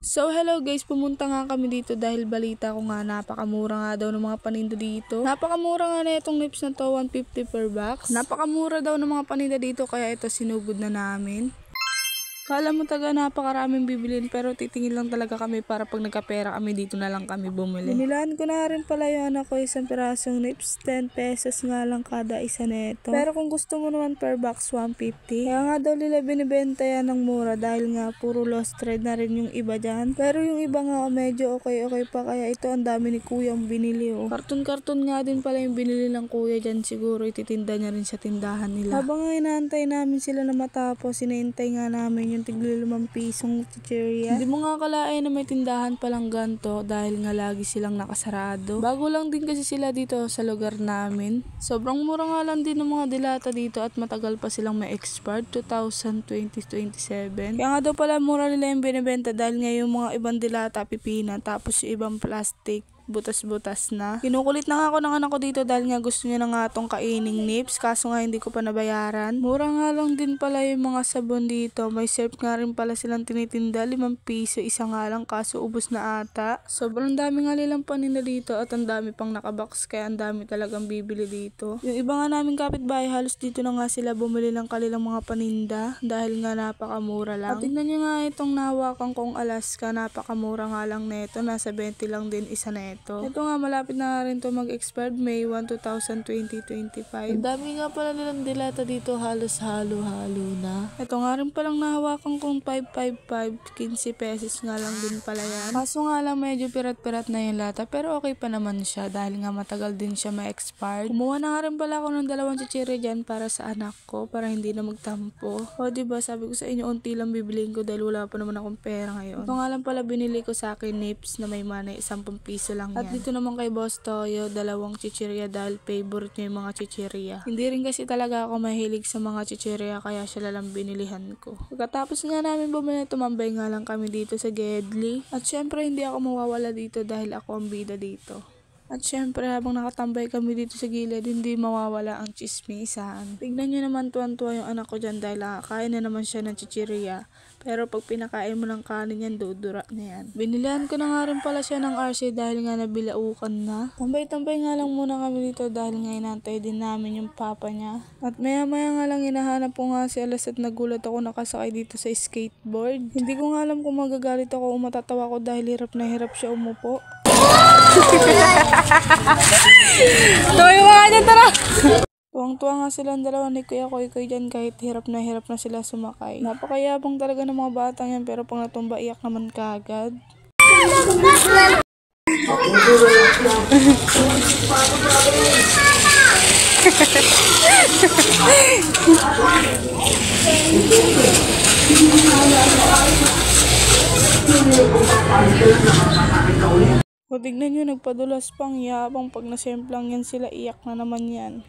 So hello guys, pumunta nga kami dito dahil balita ko nga napakamura nga daw ng mga paninda dito. Napakamura nga na itong nips na to, 150 per box. Napakamura daw ng mga paninda dito kaya ito sinugod na namin. Kala mo taga napakaraming bibilin pero titingin lang talaga kami para pag nagkapera kami dito na lang kami bumili. Binilaan ko na rin pala yung anak ko isang pirasong nips, 10 pesos nga lang kada isa neto. Pero kung gusto mo naman per box 150. Kaya nga daw nila binibenta yan ng mura dahil nga puro lost thread na rin yung iba dyan. Pero yung iba nga medyo okay pa kaya ito ang dami ni kuya ang binili oh. Karton nga din pala yung binili ng kuya dyan, siguro ititinda niya rin sa tindahan nila. Habang nga inaantay namin sila na matapos, sinintay nga namin yung tigli 5 pisong chichirya. Hindi mo nga akalain na may tindahan palang ganto dahil nga lagi silang nakasarado. Bago lang din kasi sila dito sa lugar namin. Sobrang mura nga lang din ng mga dilata dito at matagal pa silang may expire, 2020-27. Kaya nga daw pala mura nila yung binibenta dahil nga yung mga ibang dilata pipina tapos yung ibang plastic butas-butas na. Kinukulit na nga ako ng anak ko dito dahil nga gusto niya na nga itong kaining nips kaso nga hindi ko pa nabayaran. Mura nga lang din pala yung mga sabon dito. May syrup nga rin pala silang tinitinda, 5 piso isa nga lang kaso ubos na ata. Sobrang dami nga nilang paninda dito at ang dami pang nakabox kaya ang dami talagang bibili dito. Yung iba nga namin kapitbahay halos dito na nga sila bumili ng kanilang mga paninda dahil nga napakamura lang. At tingnan nyo nga itong nahawakan kong Alaska, napakamura nga lang neto, nasa 20 lang din isa neto. Ito nga malapit na rin to mag-expired May 1, 2025. Ang dami nga pala nilang dilata dito, halos halo-halo na. Ito nga rin palang nahawakan kong 555, 15 pesos nga lang din pala yan. Kaso nga lang medyo pirat-pirat na yung lata pero okay pa naman siya dahil nga matagal din siya ma-expired. Kumuha na nga rin pala ako ng 2 chichirya dyan para sa anak ko para hindi na magtampo. O diba sabi ko sa inyo unti lang bibiliin ko dahil wala pa naman akong pera ngayon. Ito nga lang pala binili ko sa akin nips na may money, 10 piso lang. At dito naman kay Boss Toyo, 2 chichirya dahil favorite niya yung mga chichirya. Hindi rin kasi talaga ako mahilig sa mga chichirya kaya siya lang binilihan ko. Pagkatapos nga namin bumili, tumambay nga lang kami dito sa Gedli. At syempre hindi ako mawawala dito dahil ako ang bida dito. At syempre habang nakatambay kami dito sa gilid, hindi mawawala ang chismisan. Tignan nyo naman tuwan-tuwa yung anak ko dyan dahil kain na naman siya ng chichirya. Pero pag pinakain mo ng kanin yan, dudura na yan. Binilihan ko na nga rin pala siya ng RC dahil nga nabilaukan na. Tambay-tambay nga lang muna kami dito dahil nga inantay din namin yung papa niya. At maya-maya nga lang hinahanap ko nga si Alas at nagulat ako nakasakay dito sa skateboard. Hindi ko nga alam kung magagalit ako o matatawa ko dahil hirap na hirap siya umupo. Tuloy mga dyan, tara! Tuwang-tuwa nga silang dalawa ni Kuya Koy dyan kahit hirap na sila sumakay. Napakayabang talaga ng mga batang yan pero pang natumba iyak naman kagad. O tignan nyo, nagpadulas pang yabang pag nasemplang yan sila, iyak na naman yan.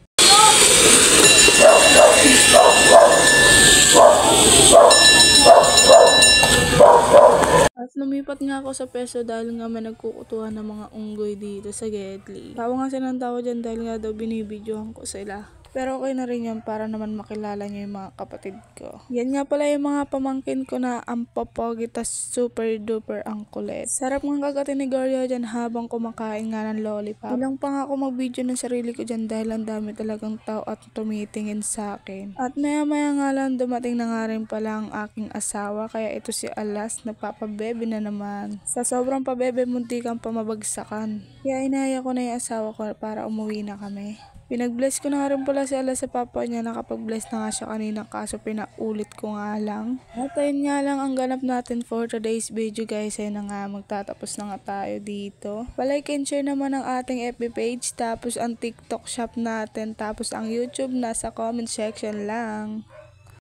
At lumipat nga ako sa peso dahil nga may nagkukutuhan ng mga unggoy dito sa Gedli. Tawa nga sila ng tawa dyan dahil nga daw binibidyohan ko sila. Pero okay na rin yan para naman makilala niyo yung mga kapatid ko. Yan nga pala yung mga pamangkin ko na ang popogi tas super duper ang kulit. Sarap nga kagatin ni Goryo dyan habang kumakain nga ng lollipop. Bilang pa nga ako mag-video ng sarili ko dyan dahil ang dami talagang tao at tumitingin sa akin. At maya-maya nga lang dumating na nga rin pala ang aking asawa kaya ito si Alas nagpapabebe na naman. Sa sobrang pabebe munti kang pamabagsakan. Kaya inaya ko na yung asawa ko para umuwi na kami. Pinag-bless ko na nga rin pala si Alas sa papa niya, nakapag-bless na nga siya kanina kaso pinaulit ko nga lang. At ayun nga lang ang ganap natin for today's video guys, ay na nga magtatapos na nga tayo dito. Palike and share naman ang ating FB page, tapos ang TikTok shop natin, tapos ang YouTube nasa comment section lang.